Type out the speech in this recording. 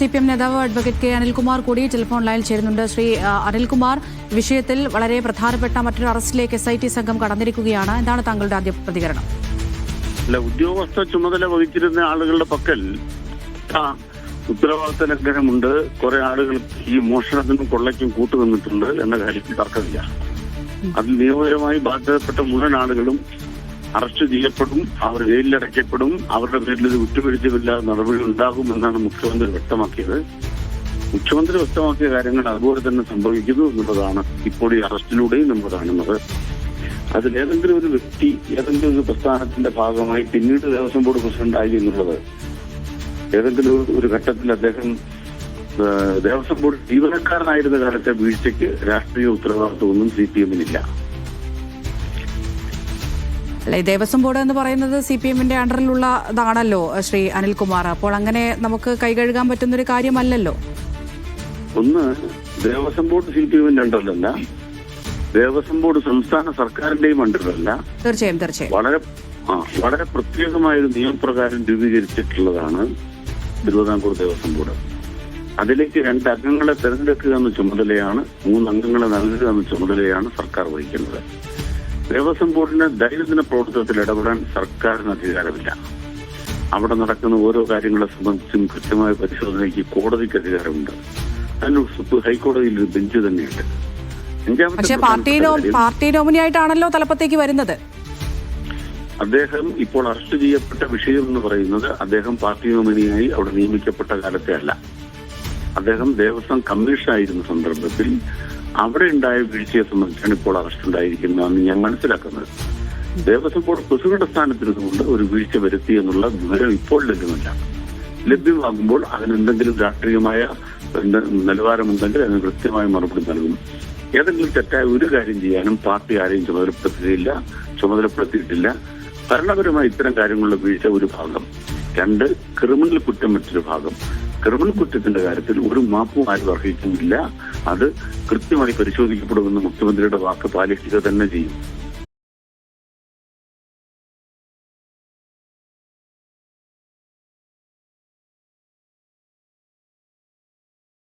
CPM നേതാവ് advocate K Anilkumar കൂടി telephone ലൈനിൽ ചേരുന്നുണ്ട്. ശ്രീ അനിൽകുമാർ, വിഷയത്തിൽ വളരെ പ്രധാനപ്പെട്ട മറ്റൊരു അറസ്റ്റിലേക്ക് SIT സംഘം കടന്നിരിക്കുകയാണ്. എന്താണ് താങ്കളുടെ ആദ്യ പ്രതികരണം? ഉദ്യോഗസ്ഥ ചുമതല വഹിച്ചിരുന്ന ആളുകളുടെ പക്കൽ ഉത്തരവാദിത്ത ലംഘനമുണ്ട്. കുറെ ആളുകൾ ഈ മോഷണത്തിനും കൊള്ളയ്ക്കും കൂട്ടുനിന്നിട്ടുണ്ട് എന്ന കാര്യത്തിൽ തർക്കമില്ല. അതിൽ നിയമപരമായി ബാധ്യതപ്പെട്ട മുഴുവൻ ആളുകളും അറസ്റ്റ് ചെയ്യപ്പെടും, അവർ ജയിലിലടയ്ക്കപ്പെടും. അവരുടെ പേരിൽ ഒരു കുറ്റപ്പെടുത്തിയില്ലാതെ നടപടി ഉണ്ടാകുമെന്നാണ് മുഖ്യമന്ത്രി വ്യക്തമാക്കിയത്. മുഖ്യമന്ത്രി വ്യക്തമാക്കിയ കാര്യങ്ങൾ അതുപോലെ തന്നെ സംഭവിക്കുന്നു എന്നുള്ളതാണ് ഇപ്പോൾ ഈ അറസ്റ്റിലൂടെയും നമ്മൾ കാണുന്നത്. അതിലേതെങ്കിലും ഒരു വ്യക്തി ഏതെങ്കിലും ഒരു പ്രസ്ഥാനത്തിന്റെ ഭാഗമായി പിന്നീട് ദേവസ്വം ബോർഡ് പ്രസിഡന്റായി എന്നുള്ളത് ഏതെങ്കിലും ഒരു ഘട്ടത്തിൽ അദ്ദേഹം ദേവസ്വം ബോർഡ് ജീവനക്കാരനായിരുന്ന കാലത്തെ വീഴ്ചയ്ക്ക് രാഷ്ട്രീയ ഉത്തരവാദിത്വമൊന്നും CPM-നില്ല. അല്ല, ഈ ദേവസ്വം ബോർഡ് എന്ന് പറയുന്നത് CPM-ന്റെ അണ്ടറിലുള്ളതാണല്ലോ ശ്രീ അനിൽകുമാർ. അപ്പോൾ അങ്ങനെ നമുക്ക് കൈകഴുകാൻ പറ്റുന്നൊരു കാര്യമല്ലല്ലോ. ഒന്ന്, ദേവസ്വം ബോർഡ് CPM-ന്റെ അണ്ടറിലല്ല, ദേവസ്വം ബോർഡ് സംസ്ഥാന സർക്കാരിന്റെയും അണ്ടറിലല്ല. തീർച്ചയായും വളരെ പ്രത്യേകമായ ഒരു നിയമപ്രകാരം രൂപീകരിച്ചിട്ടുള്ളതാണ് തിരുവിതാംകൂർ ദേവസ്വം ബോർഡ്. അതിലേക്ക് 2 അംഗങ്ങളെ തെരഞ്ഞെടുക്കുക എന്ന ചുമതലയാണ്, 3 അംഗങ്ങളെ നൽകുക എന്ന ചുമതലയാണ് സർക്കാർ വഹിക്കുന്നത്. ദേവസ്വം ബോർഡിന്റെ ദൈനംദിന പ്രവർത്തനത്തിൽ ഇടപെടാൻ സർക്കാരിന് അധികാരമില്ല. അവിടെ നടക്കുന്ന ഓരോ കാര്യങ്ങളെ സംബന്ധിച്ചും കൃത്യമായ പരിശോധനയ്ക്ക് കോടതിക്ക് അധികാരമുണ്ട്. അതിന് ഹൈക്കോടതിയിൽ ഒരു ബെഞ്ച് തന്നെയുണ്ട്. പക്ഷേ പാർട്ടി നോമിനിയായിട്ടാണല്ലോ തലപ്പത്തേക്ക് വരുന്നത്. അദ്ദേഹം ഇപ്പോൾ അറസ്റ്റ് ചെയ്യപ്പെട്ട വിഷയം എന്ന് പറയുന്നത് അദ്ദേഹം പാർട്ടി നോമിനിയായി അവിടെ നിയമിക്കപ്പെട്ട കാലത്തെ അല്ല. അദ്ദേഹം ദേവസ്വം കമ്മീഷനായിരുന്ന സന്ദർഭത്തിൽ അവിടെ ഉണ്ടായ വീഴ്ചയെ സംബന്ധിച്ചാണ് ഇപ്പോൾ അറസ്റ്റ് ഉണ്ടായിരിക്കുന്നതെന്ന് ഞാൻ മനസ്സിലാക്കുന്നത്. ദേവസ്വം ബോർഡ് പ്രസിഡന്റ് സ്ഥാനത്തിരുന്നുകൊണ്ട് ഒരു വീഴ്ച വരുത്തി എന്നുള്ള വിവരം ഇപ്പോൾ ലഭ്യമല്ല. ലഭ്യമാകുമ്പോൾ അതിനെന്തെങ്കിലും രാഷ്ട്രീയമായ നിലവാരമുണ്ടെങ്കിൽ അതിന് കൃത്യമായ മറുപടി നൽകും. ഏതെങ്കിലും തെറ്റായ ഒരു കാര്യം ചെയ്യാനും പാർട്ടി ആരെയും ചുമതലപ്പെടുത്തിയിട്ടില്ല. ഭരണപരമായി ഇത്തരം കാര്യങ്ങളുടെ വീഴ്ച ഒരു ഭാഗം. 2, ക്രിമിനൽ കുറ്റം മറ്റൊരു ഭാഗം. ക്രിമിനൽ കുറ്റത്തിന്റെ കാര്യത്തിൽ ഒരു മാപ്പും ആരും അർഹിക്കുന്നില്ല. അത് കൃത്യമായി പരിശോധിക്കപ്പെടുമെന്ന് മുഖ്യമന്ത്രിയുടെ വാക്ക് പാലിക്കുക തന്നെ ചെയ്യും.